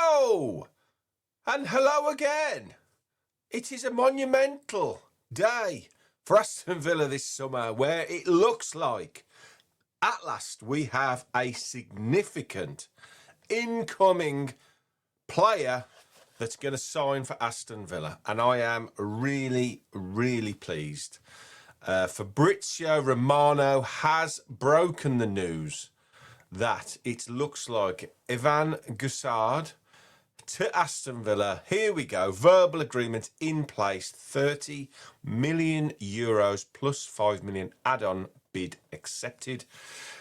Hello! And hello again. It is a monumental day for Aston Villa this summer, where it looks like at last we have a significant incoming player that's going to sign for Aston Villa. And I am really, really pleased. Fabrizio Romano has broken the news that it looks like Evann Guessand to Aston Villa. Here we go. Verbal agreement in place. 30 million euros plus 5 million add-on bid accepted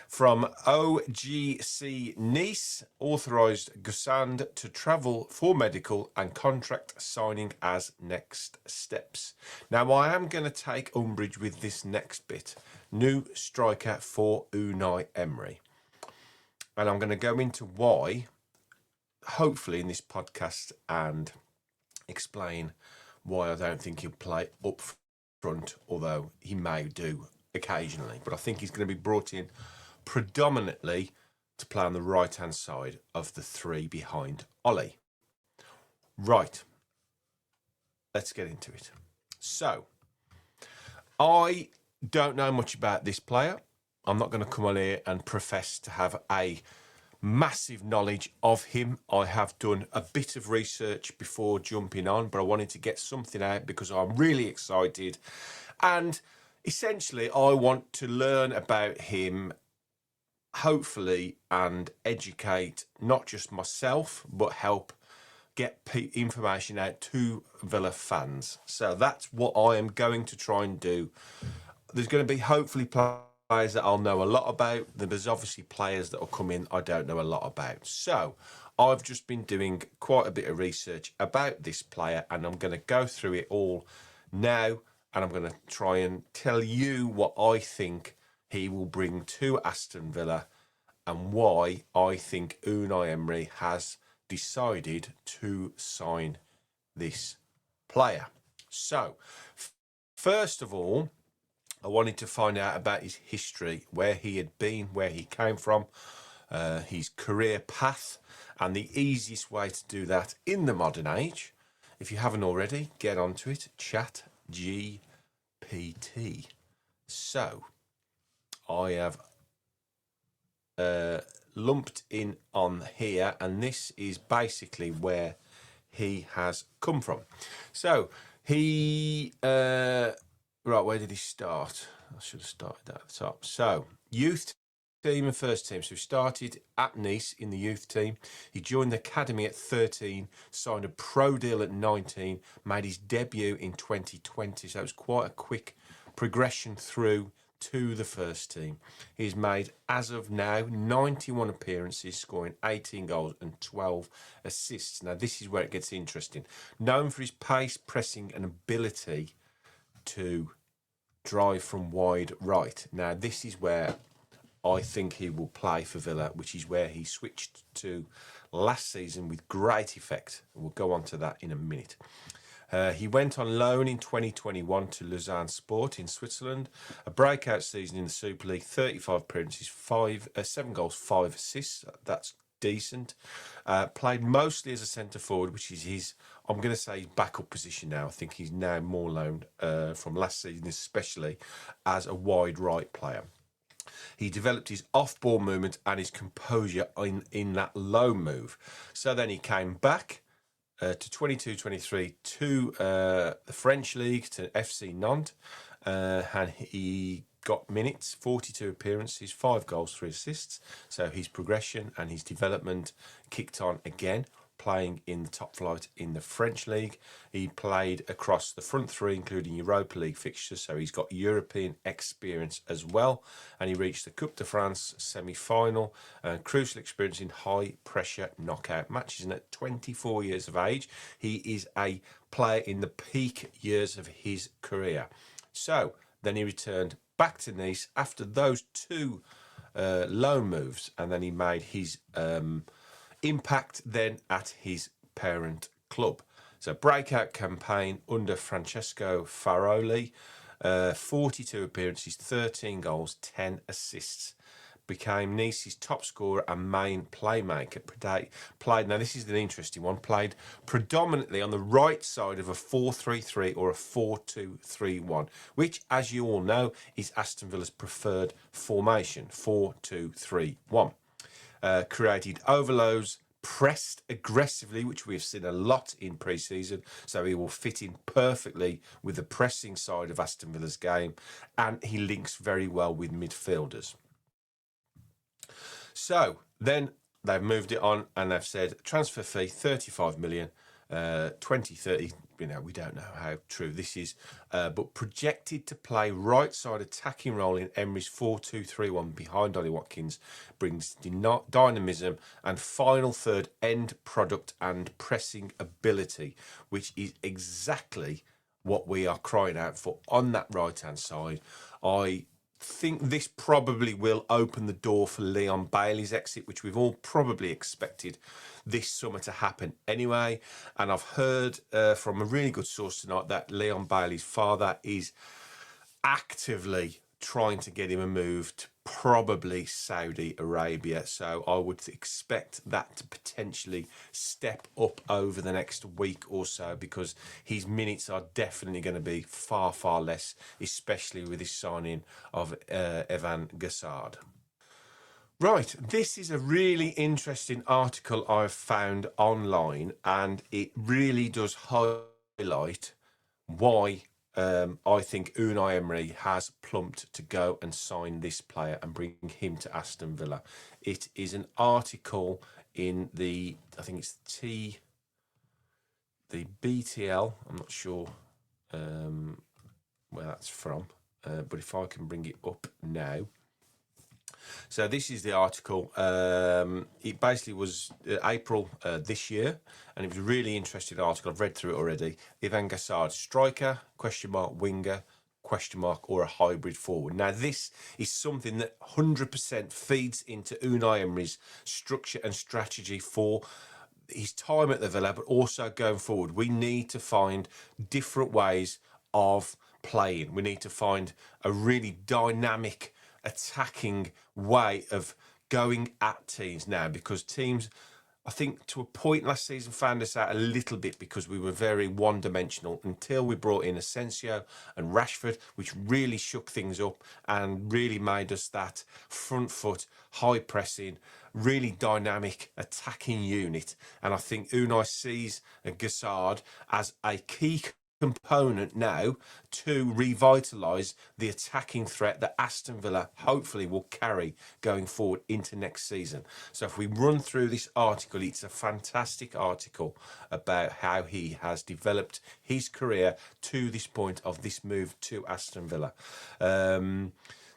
from OGC Nice. Authorised Guessand to travel for medical and contract signing as next steps. Now, I am going to take umbrage with this next bit. New striker for Unai Emery. And I'm going to go into why, hopefully, in this podcast, and explain why I don't think he'll play up front, although he may do occasionally. But I think he's going to be brought in predominantly to play on the right-hand side of the three behind Ollie. Right. Let's get into it. So, I don't know much about this player. I'm not going to come on here and profess to have a massive knowledge of him. I have done a bit of research before jumping on, but I wanted to get something out because I'm really excited. And essentially, I want to learn about him, hopefully, and educate not just myself, but help get information out to Villa fans. So that's what I am going to try and do. There's going to be hopefully players that I'll know a lot about. There's obviously players that will come in I don't know a lot about. So I've just been doing quite a bit of research about this player, and I'm going to go through it all now, and I'm going to try and tell you what I think he will bring to Aston Villa and why I think Unai Emery has decided to sign this player. So, first of all, I wanted to find out about his history, where he had been, where he came from, his career path, and the easiest way to do that in the modern age, if you haven't already, get onto it, Chat GPT. So, I have lumped in on here, and this is basically where he has come from. So, he... Right, where did he start? I should have started at the top. So, youth team and first team. So, he started at Nice in the youth team. He joined the academy at 13, signed a pro deal at 19, made his debut in 2020. So, it was quite a quick progression through to the first team. He's made, as of now, 91 appearances, scoring 18 goals and 12 assists. Now, this is where it gets interesting. Known for his pace, pressing, and ability to drive from wide right. Now, this is where I think he will play for Villa, which is where he switched to last season with great effect. We'll go on to that in a minute. He went on loan in 2021 to Lausanne Sport in Switzerland. A breakout season in the Super League, 35 appearances, 7 goals, 5 assists. That's decent. Played mostly as a centre forward, which is his, I'm going to say, his backup position now. I think he's now more loaned from last season, especially as a wide right player. He developed his off-ball movement and his composure in that low move. So then he came back to 22-23 to the French league, to FC Nantes, and he got minutes, 42 appearances, 5 goals, 3 assists. So his progression and his development kicked on again, playing in the top flight in the French league. He played across the front three, including Europa League fixtures, so he's got European experience as well. And he reached the Coupe de France semi-final, and crucial experience in high-pressure knockout matches. And at 24 years of age, he is a player in the peak years of his career. So then he returned back to Nice after those two loan moves, and then he made his impact then at his parent club. So breakout campaign under Francesco Faroli, 42 appearances, 13 goals, 10 assists. became Nice's top scorer and main playmaker. Played, now this is an interesting one, played predominantly on the right side of a 4-3-3 or a 4-2-3-1, which, as you all know, is Aston Villa's preferred formation, 4-2-3-1. Created overloads, pressed aggressively, which we've seen a lot in pre-season, so he will fit in perfectly with the pressing side of Aston Villa's game, and he links very well with midfielders. So then they've moved it on and they've said transfer fee 35 million, 2030. We don't know how true this is, but projected to play right side attacking role in Emery's 4-2-3-1 behind Ollie Watkins, brings dynamism and final third end product and pressing ability, which is exactly what we are crying out for on that right hand side. I think this probably will open the door for Leon Bailey's exit, which we've all probably expected this summer to happen anyway. And I've heard from a really good source tonight that Leon Bailey's father is actively trying to get him a move to probably Saudi Arabia. So I would expect that to potentially step up over the next week or so, because his minutes are definitely going to be far, far less, especially with his signing of Evann Guessand. Right, this is a really interesting article I've found online, and it really does highlight why I think Unai Emery has plumped to go and sign this player and bring him to Aston Villa. It is an article in the, I think it's the BTL. I'm not sure where that's from, but if I can bring it up now. So this is the article. It basically was April this year, and it was a really interesting article. I've read through it already. Evann Guessand, striker, question mark, winger, question mark, or a hybrid forward. Now, this is something that 100% feeds into Unai Emery's structure and strategy for his time at the Villa, but also going forward. We need to find different ways of playing. We need to find a really dynamic attacking way of going at teams now, because teams, I think to a point last season, found us out a little bit because we were very one-dimensional until we brought in Asensio and Rashford, which really shook things up and really made us that front foot, high pressing, really dynamic attacking unit. And I think Unai sees Guessand as a key component now to revitalise the attacking threat that Aston Villa hopefully will carry going forward into next season. So if we run through this article, it's a fantastic article about how he has developed his career to this point of this move to Aston Villa.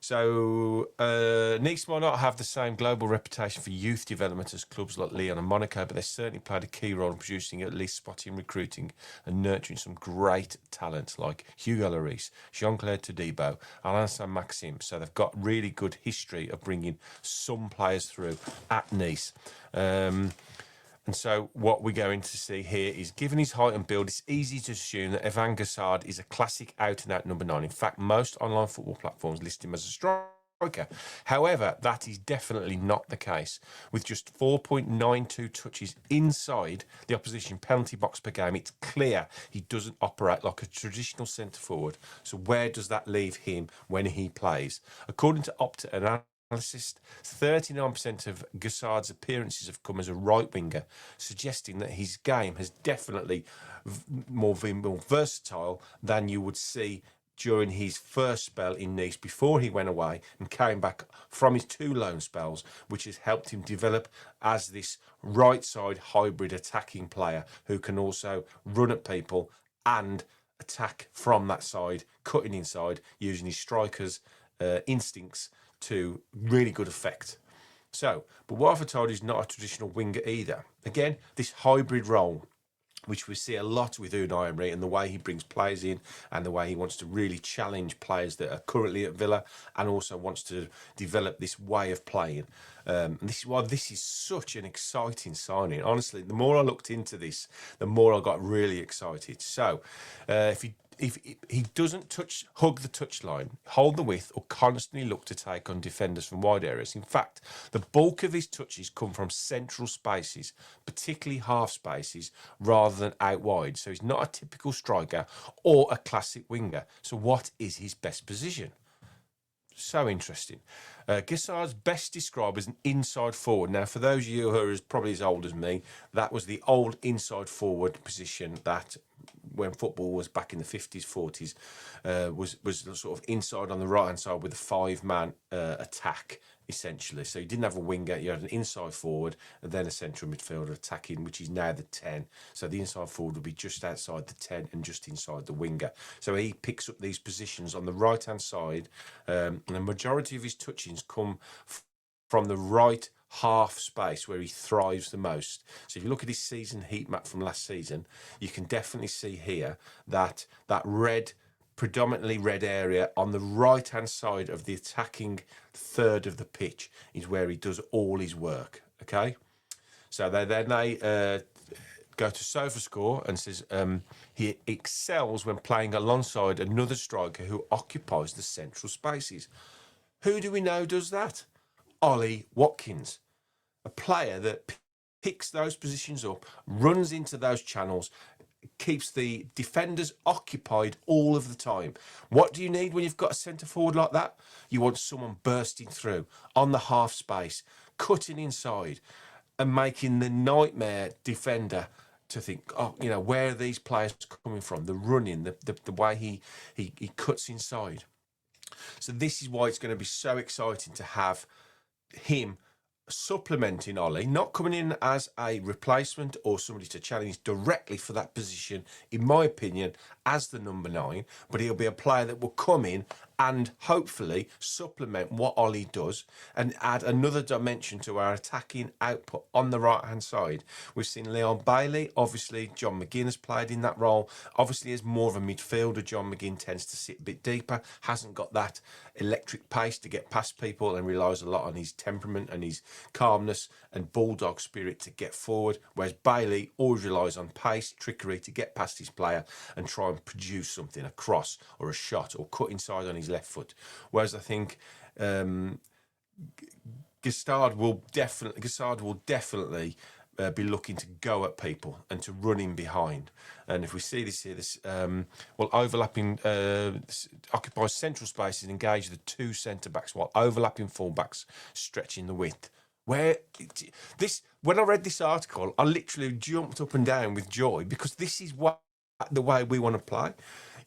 So Nice might not have the same global reputation for youth development as clubs like Lyon and Monaco, but they certainly played a key role in producing, at least spotting, recruiting and nurturing some great talent like Hugo Lloris, Jean-Claude Todibo, Alain Saint-Maxime. So they've got really good history of bringing some players through at Nice. And so what we're going to see here is, given his height and build, it's easy to assume that Evann Guessand is a classic out-and-out number 9. In fact, most online football platforms list him as a striker. However, that is definitely not the case. With just 4.92 touches inside the opposition penalty box per game, it's clear he doesn't operate like a traditional centre-forward. So where does that leave him when he plays? According to Opta analysis, 39% of Guessand's appearances have come as a right winger, suggesting that his game has definitely more versatile than you would see during his first spell in Nice before he went away and came back from his 2 loan spells, which has helped him develop as this right side hybrid attacking player who can also run at people and attack from that side, cutting inside, using his striker's instincts to really good effect. So, but what I've told you is not a traditional winger either. Again, this hybrid role, which we see a lot with Unai Emery, and the way he brings players in and the way he wants to really challenge players that are currently at Villa and also wants to develop this way of playing. And this is why this is such an exciting signing. Honestly, the more I looked into this, the more I got really excited. So, if you if he doesn't hug the touchline, hold the width, or constantly look to take on defenders from wide areas. In fact, the bulk of his touches come from central spaces, particularly half spaces, rather than out wide. So he's not a typical striker or a classic winger. So what is his best position? So interesting. Guessard's best described as an inside forward. Now, for those of you who are probably as old as me, that was the old inside forward position that, when football was back in the 50s, 40s, was sort of inside on the right-hand side with a five-man attack, essentially. So you didn't have a winger, you had an inside forward and then a central midfielder attacking, which is now the 10. So the inside forward would be just outside the 10 and just inside the winger. So he picks up these positions on the right-hand side, and the majority of his touchings come from the right half space where he thrives the most. So if you look at his season heat map from last season, you can definitely see here that predominantly red area on the right hand side of the attacking third of the pitch is where he does all his work. Okay, so they go to SofaScore and says he excels when playing alongside another striker who occupies the central spaces. Who do we know does that? Ollie Watkins, a player that picks those positions up, runs into those channels, keeps the defenders occupied all of the time. What do you need when you've got a centre forward like that? You want someone bursting through on the half space, cutting inside and making the nightmare defender to think, oh, you know, where are these players coming from? The running, the way he cuts inside. So this is why it's going to be so exciting to have him supplementing Ollie, not coming in as a replacement or somebody to challenge directly for that position, in my opinion, as the number 9, but he'll be a player that will come in and hopefully supplement what Ollie does and add another dimension to our attacking output on the right-hand side. We've seen Leon Bailey, obviously John McGinn has played in that role. Obviously, as more of a midfielder, John McGinn tends to sit a bit deeper, hasn't got that electric pace to get past people and relies a lot on his temperament and his calmness and bulldog spirit to get forward, whereas Bailey always relies on pace, trickery to get past his player and try and produce something, a cross or a shot or cut inside on his left foot. Whereas I think Guessand will definitely be looking to go at people and to run in behind. And if we see this here, overlapping occupies central spaces and engage the two centre backs while overlapping full backs, stretching the width. When I read this article, I literally jumped up and down with joy because this is the way we want to play.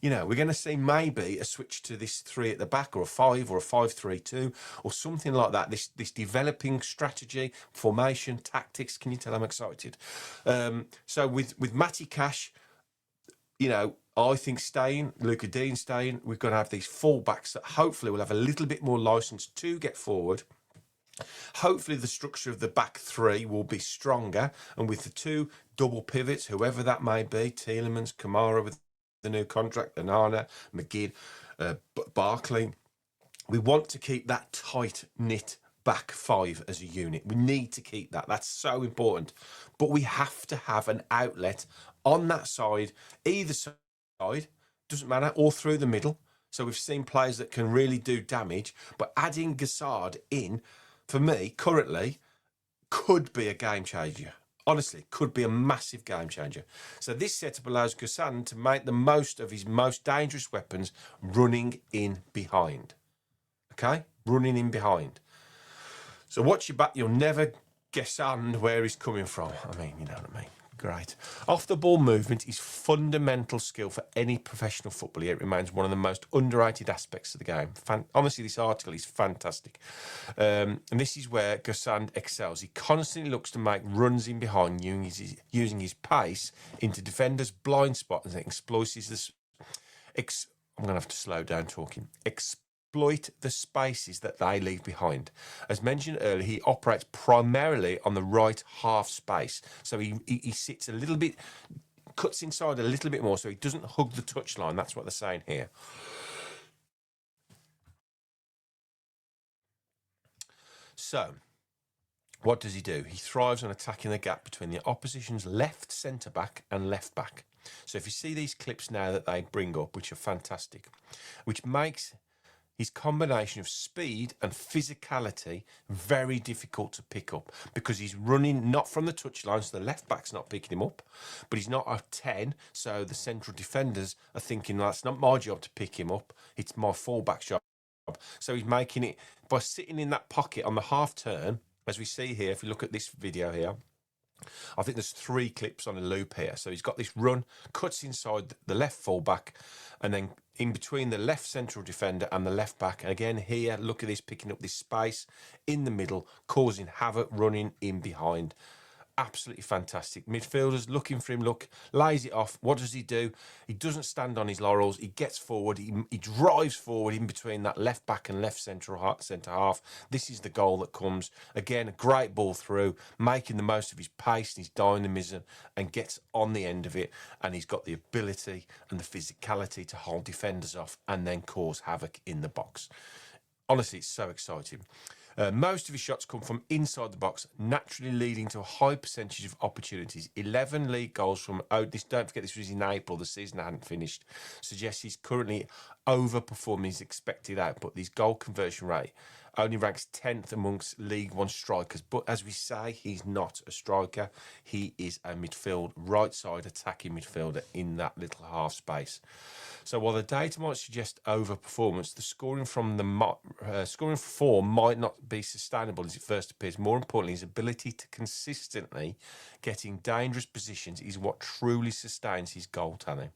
You know, we're going to see maybe a switch to this 3 at the back or a 5 or a 5-3-2 or something like that. This developing strategy, formation, tactics. Can you tell I'm excited? So with Matty Cash, you know, I think staying, Luca Dean staying, we're going to have these full backs that hopefully will have a little bit more licence to get forward. Hopefully the structure of the back 3 will be stronger, and with the 2 double pivots, whoever that may be, Tielemans, Kamara with the new contract, Onana, McGinn, Barkley, we want to keep that tight-knit back 5 as a unit. We need to keep that. That's so important. But we have to have an outlet on that side, either side, doesn't matter, or through the middle. So we've seen players that can really do damage, but adding Guessand in, for me, currently, could be a game changer. Honestly, could be a massive game changer. So this setup allows Guessand to make the most of his most dangerous weapons, running in behind. Okay? Running in behind. So watch your back. You'll never Guessand where he's coming from. I mean, you know what I mean. Great. Off the ball movement is fundamental skill for any professional footballer. It remains one of the most underrated aspects of the game. Honestly, this article is fantastic. And this is where Guessand excels. He constantly looks to make runs in behind, using his pace into defenders' blind spots and exploits this. I'm going to have to slow down talking. Exploit the spaces that they leave behind. As mentioned earlier, he operates primarily on the right half space. So he sits a little bit, cuts inside a little bit more, so he doesn't hug the touchline. That's what they're saying here. So, what does he do? He thrives on attacking the gap between the opposition's left centre-back and left-back. So if you see these clips now that they bring up, which are fantastic, which makes his combination of speed and physicality very difficult to pick up, because he's running not from the touchline, so the left back's not picking him up, but he's not a 10, so the central defenders are thinking, well, that's not my job to pick him up, it's my fullback's job. So he's making it by sitting in that pocket on the half turn, as we see here. If you look at this video here, I think there's 3 clips on a loop here. So he's got this run, cuts inside the left fullback, and then in between the left central defender and the left back. And again here, look at this, picking up this space in the middle, causing havoc, running in behind. Absolutely fantastic. Midfielders looking for him, look, lays it off. What does he do? He doesn't stand on his laurels. He gets forward. He drives forward in between that left back and left centre half. This is the goal that comes. Again, a great ball through, making the most of his pace and his dynamism, and gets on the end of it. And he's got the ability and the physicality to hold defenders off and then cause havoc in the box. Honestly, it's so exciting. Most of his shots come from inside the box, naturally leading to a high percentage of opportunities. 11 league goals from, don't forget this was in April, the season hadn't finished, suggests he's currently overperforming his expected output. His goal conversion rate only ranks 10th amongst League One strikers, but as we say, he's not a striker. He is a midfield, right side attacking midfielder in that little half space. So while the data might suggest overperformance, the scoring form might not be sustainable as it first appears. More importantly, his ability to consistently get in dangerous positions is what truly sustains his goal tally.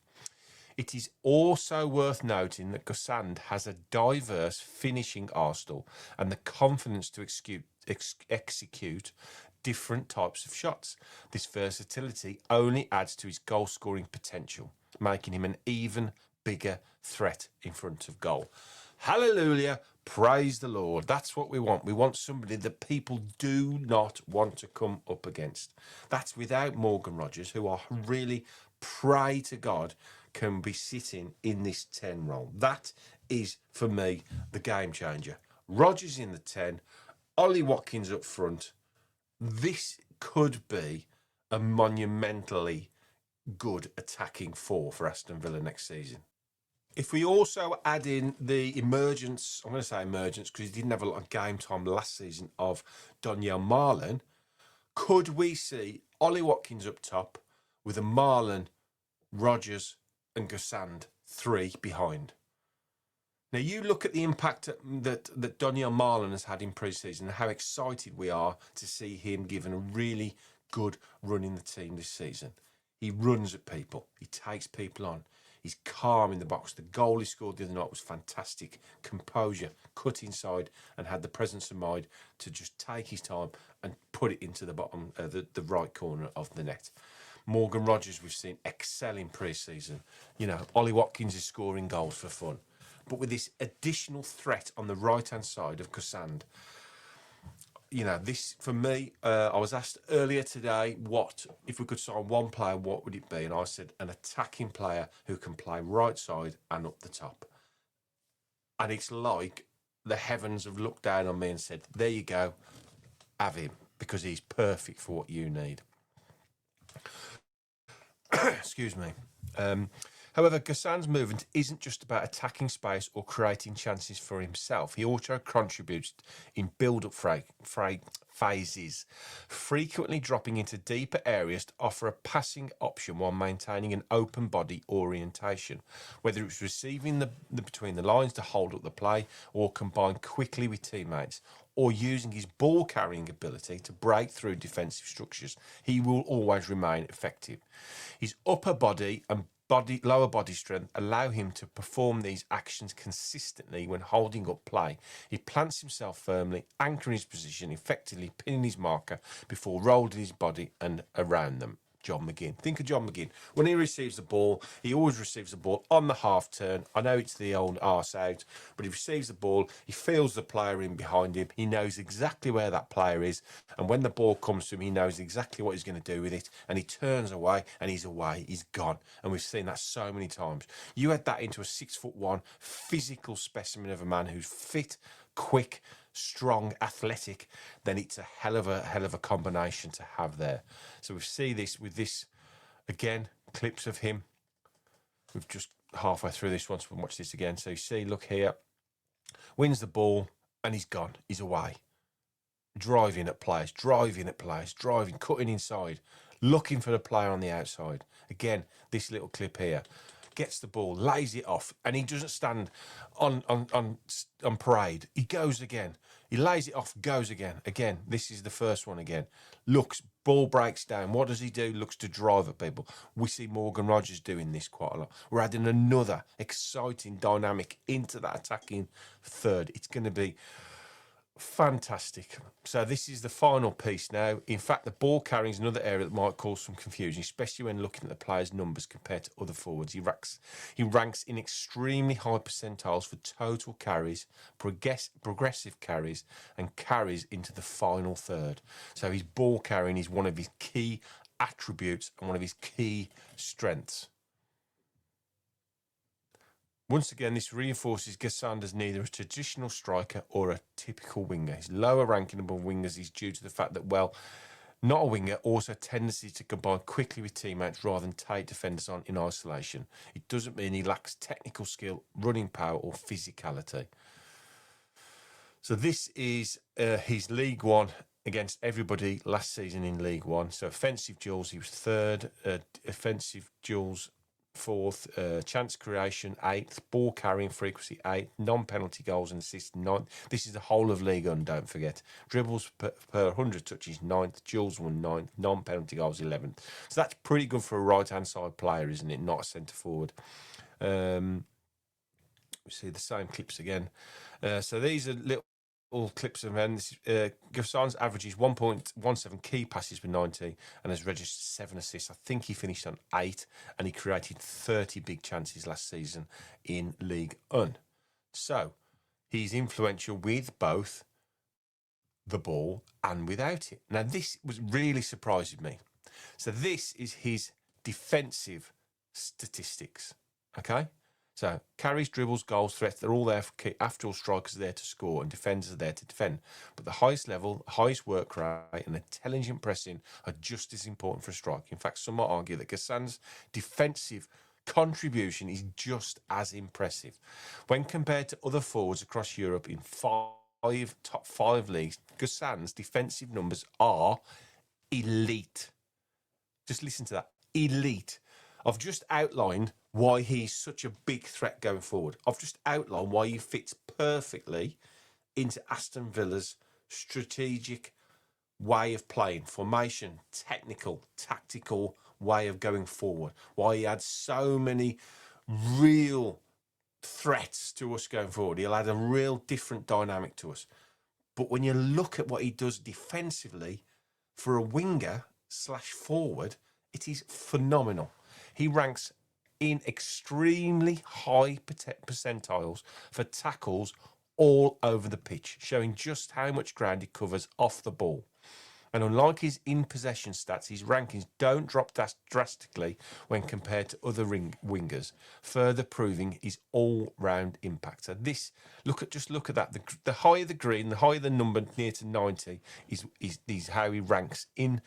It is also worth noting that Guessand has a diverse finishing arsenal and the confidence to execute different types of shots. This versatility only adds to his goal-scoring potential, making him an even bigger threat in front of goal. Hallelujah, praise the Lord. That's what we want. We want somebody that people do not want to come up against. That's without Morgan Rogers, who I really pray to God can be sitting in this 10 role. That is, for me, the game changer. Rogers in the 10, Ollie Watkins up front. This could be a monumentally good attacking 4 for Aston Villa next season. If we also add in the emergence, I'm going to say emergence because he didn't have a lot of game time last season, of Donyell Marlon, could we see Ollie Watkins up top with a Marlon, Rogers and Guessand 3 behind? Now you look at the impact that Donyell Marlon has had in pre-season and how excited we are to see him given a really good run in the team this season. He runs at people. He takes people on. He's calm in the box. The goal he scored the other night was fantastic. Composure, cut inside, and had the presence of mind to just take his time and put it into the bottom, the right corner of the net. Morgan Rogers we've seen excel in pre-season. You know, Ollie Watkins is scoring goals for fun. But with this additional threat on the right-hand side of Guessand, you know, this, for me, I was asked earlier today, what, if we could sign one player, what would it be? And I said, an attacking player who can play right side and up the top. And it's like the heavens have looked down on me and said, there you go, have him, because he's perfect for what you need. Excuse me. However, Guessand's movement isn't just about attacking space or creating chances for himself. He also contributes in build-up phases, frequently dropping into deeper areas to offer a passing option while maintaining an open body orientation, whether it's receiving the between the lines to hold up the play or combine quickly with teammates, or using his ball-carrying ability to break through defensive structures. He will always remain effective. His upper body and lower body strength allow him to perform these actions consistently when holding up play. He plants himself firmly, anchoring his position, effectively pinning his marker before rolling his body and around them. John McGinn. Think of John McGinn. When he receives the ball, he always receives the ball on the half turn. I know it's the old arse out, but he receives the ball, he feels the player in behind him, he knows exactly where that player is, and when the ball comes to him, he knows exactly what he's going to do with it, and he turns away, and he's away, he's gone. And we've seen that so many times. You add that into a 6'1" physical specimen of a man who's fit, quick, strong, athletic, then it's a hell of a combination to have there. So we see this with this, again, clips of him. We've just halfway through this once we watch this again. So you see, look here, wins the ball and he's gone. He's away. Driving at players, cutting inside, looking for the player on the outside. Again, this little clip here. Gets the ball, lays it off, and he doesn't stand on parade. He goes again. He lays it off, goes again. Again, this is the first one again. Looks, ball breaks down. What does he do? Looks to drive at people. We see Morgan Rogers doing this quite a lot. We're adding another exciting dynamic into that attacking third. It's going to be fantastic. So this is the final piece now. In fact, the ball carrying is another area that might cause some confusion, especially when looking at the players' numbers compared to other forwards. He ranks in extremely high percentiles for total carries, progressive carries, and carries into the final third. So his ball carrying is one of his key attributes and one of his key strengths. Once again, this reinforces Guessand as neither a traditional striker or a typical winger. His lower ranking among wingers is due to the fact that, well, not a winger, also a tendency to combine quickly with teammates rather than take defenders on in isolation. It doesn't mean he lacks technical skill, running power or physicality. So this is his League One against everybody last season in League One. So offensive duels, he was third, offensive duels, fourth, chance creation, eighth, ball carrying frequency, eighth, non-penalty goals and assists, ninth. This is the whole of League One, don't forget. Dribbles per 100 touches, ninth, duels won, ninth, non-penalty goals, 11th. So that's pretty good for a right-hand side player, isn't it? Not a centre forward. We see the same clips again. So these are little clips of men. Guessand's average is 1.17 key passes per 90 and has registered 7 assists. I think he finished on 8 and he created 30 big chances last season in League One. So he's influential with both the ball and without it. Now this was really surprising me. So this is his defensive statistics. Okay. So carries, dribbles, goals, threats, they're all there for key. After all, strikers are there to score and defenders are there to defend. But the highest level, highest work rate and intelligent pressing are just as important for a striker. In fact, some might argue that Guessand's defensive contribution is just as impressive. When compared to other forwards across Europe in top 5 leagues, Guessand's defensive numbers are elite. Just listen to that. Elite. I've just outlined why he's such a big threat going forward. I've just outlined why he fits perfectly into Aston Villa's strategic way of playing, formation, technical, tactical way of going forward. Why he had so many real threats to us going forward. He'll add a real different dynamic to us. But when you look at what he does defensively for a winger/forward, it is phenomenal. He ranks in extremely high percentiles for tackles all over the pitch, showing just how much ground he covers off the ball. And unlike his in-possession stats, his rankings don't drop drastically when compared to other wingers, further proving his all-round impact. So this, look at that. The higher the green, the higher the number near to 90 is how he ranks in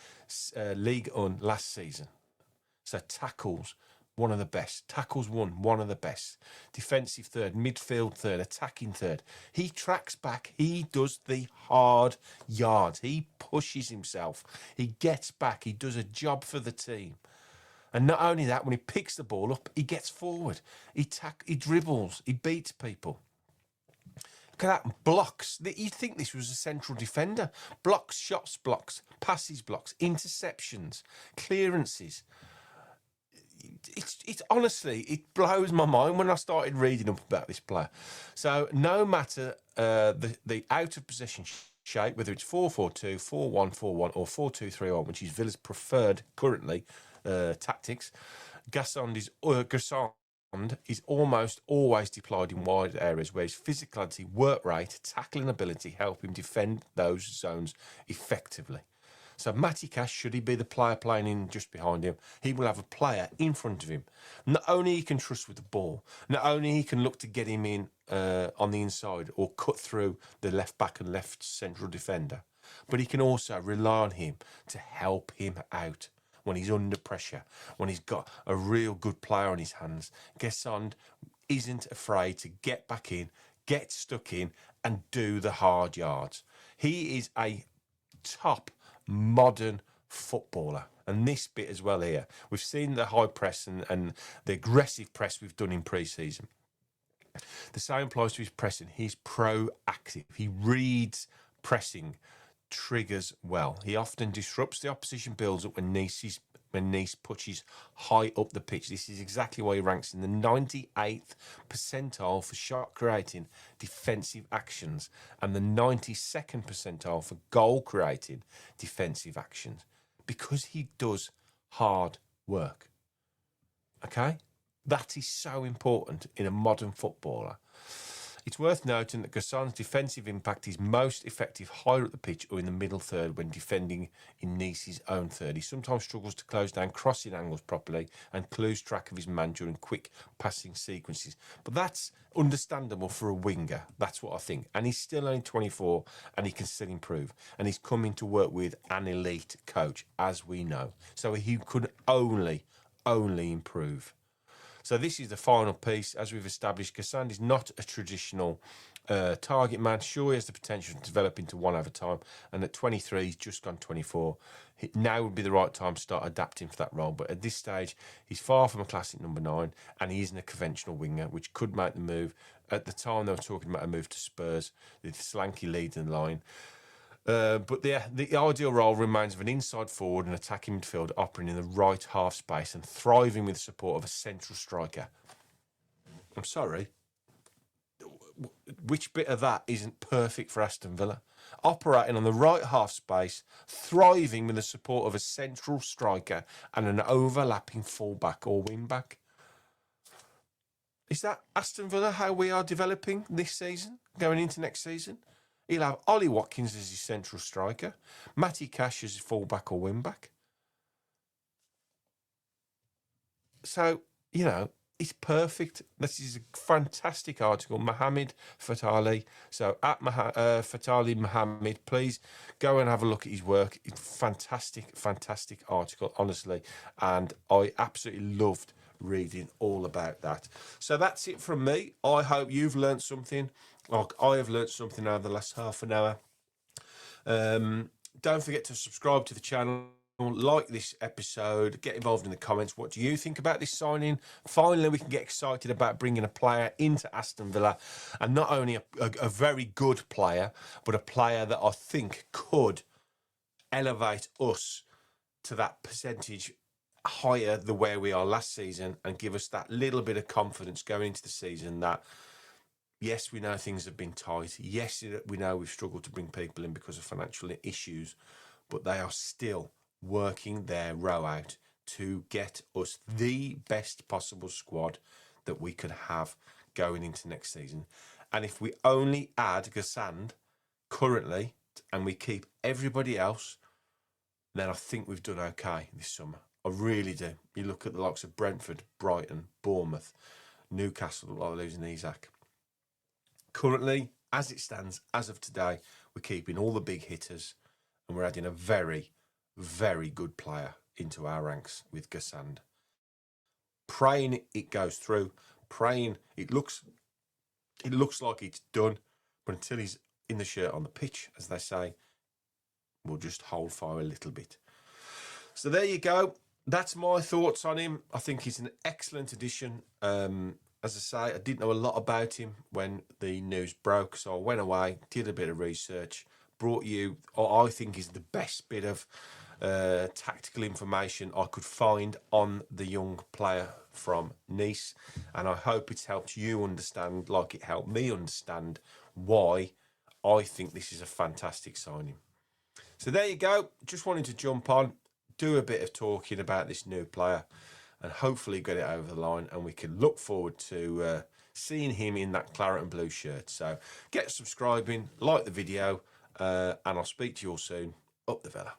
League One last season. So tackles, one of the best. Tackles one of the best. Defensive third, midfield third, attacking third. He tracks back. He does the hard yards. He pushes himself. He gets back. He does a job for the team. And not only that, when he picks the ball up, he gets forward. He dribbles. He beats people. Look at that. Blocks. You'd think this was a central defender. Blocks, shots blocks, passes blocks, interceptions, clearances. It's honestly, it blows my mind when I started reading up about this player. So no matter the out of possession shape, whether it's 4-4-2, 4-1-4-1 or 4-2-3-1, which is Villa's preferred currently tactics, Guessand is almost always deployed in wide areas where his physicality, work rate, tackling ability help him defend those zones effectively. So Matty Cash, should he be the player playing in just behind him, he will have a player in front of him. Not only he can trust with the ball, not only he can look to get him in on the inside or cut through the left back and left central defender, but he can also rely on him to help him out when he's under pressure, when he's got a real good player on his hands. Guessand isn't afraid to get back in, get stuck in, and do the hard yards. He is a top modern footballer. And this bit as well here. We've seen the high press and the aggressive press we've done in pre-season. The same applies to his pressing. He's proactive. He reads pressing triggers well. He often disrupts the opposition builds-up when Nice pushes high up the pitch. This is exactly why he ranks in the 98th percentile for shot creating defensive actions and the 92nd percentile for goal creating defensive actions, because he does hard work. Okay? That is so important in a modern footballer. It's worth noting that Guessand's defensive impact is most effective higher up the pitch or in the middle third when defending in Nice's own third. He sometimes struggles to close down crossing angles properly and lose track of his man during quick passing sequences. But that's understandable for a winger. That's what I think. And he's still only 24 and he can still improve. And he's coming to work with an elite coach, as we know. So he could only improve. So this is the final piece. As we've established, Guessand is not a traditional target man. Sure, he has the potential to develop into one over time. And at 23, he's just gone 24. Now would be the right time to start adapting for that role. But at this stage, he's far from a classic number 9, and he isn't a conventional winger, which could make the move. At the time, they were talking about a move to Spurs, the slanky lead in the line. But the ideal role remains of an inside forward and attacking midfield operating in the right half space and thriving with the support of a central striker. I'm sorry. Which bit of that isn't perfect for Aston Villa? Operating on the right half space, thriving with the support of a central striker and an overlapping fullback or wingback. Is that Aston Villa how we are developing this season, going into next season? He'll have Ollie Watkins as his central striker, Matty Cash as his fullback or wingback. So, you know, it's perfect. This is a fantastic article. Mohamed Fatali. So, at Fatali Mohamed, please go and have a look at his work. It's fantastic article, honestly. And I absolutely loved reading all about that. So that's it from me. I hope you've learned something. Like I have learned something over the last half an hour. Don't forget to subscribe to the channel, like this episode, get involved in the comments. What do you think about this signing? Finally, we can get excited about bringing a player into Aston Villa, and not only a very good player, but a player that I think could elevate us to that percentage higher than where we are last season and give us that little bit of confidence going into the season that, yes, we know things have been tight. Yes, we know we've struggled to bring people in because of financial issues, but they are still working their row out to get us the best possible squad that we could have going into next season. And if we only add Guessand currently and we keep everybody else, then I think we've done okay this summer. I really do. You look at the likes of Brentford, Brighton, Bournemouth, Newcastle, like losing Isak. Currently, as it stands, as of today, we're keeping all the big hitters and we're adding a very, very good player into our ranks with Guessand. Praying it goes through, praying it looks like it's done, but until he's in the shirt on the pitch, as they say, we'll just hold fire a little bit. So there you go. That's my thoughts on him. I think he's an excellent addition. As I say, I didn't know a lot about him when the news broke, so I went away, did a bit of research, brought you what I think is the best bit of tactical information I could find on the young player from Nice, and I hope it's helped you understand, like it helped me understand, why I think this is a fantastic signing. So there you go. Just wanted to jump on, do a bit of talking about this new player, and hopefully get it over the line, and we can look forward to seeing him in that claret and blue shirt. So get subscribing, like the video, and I'll speak to you all soon. Up the Villa.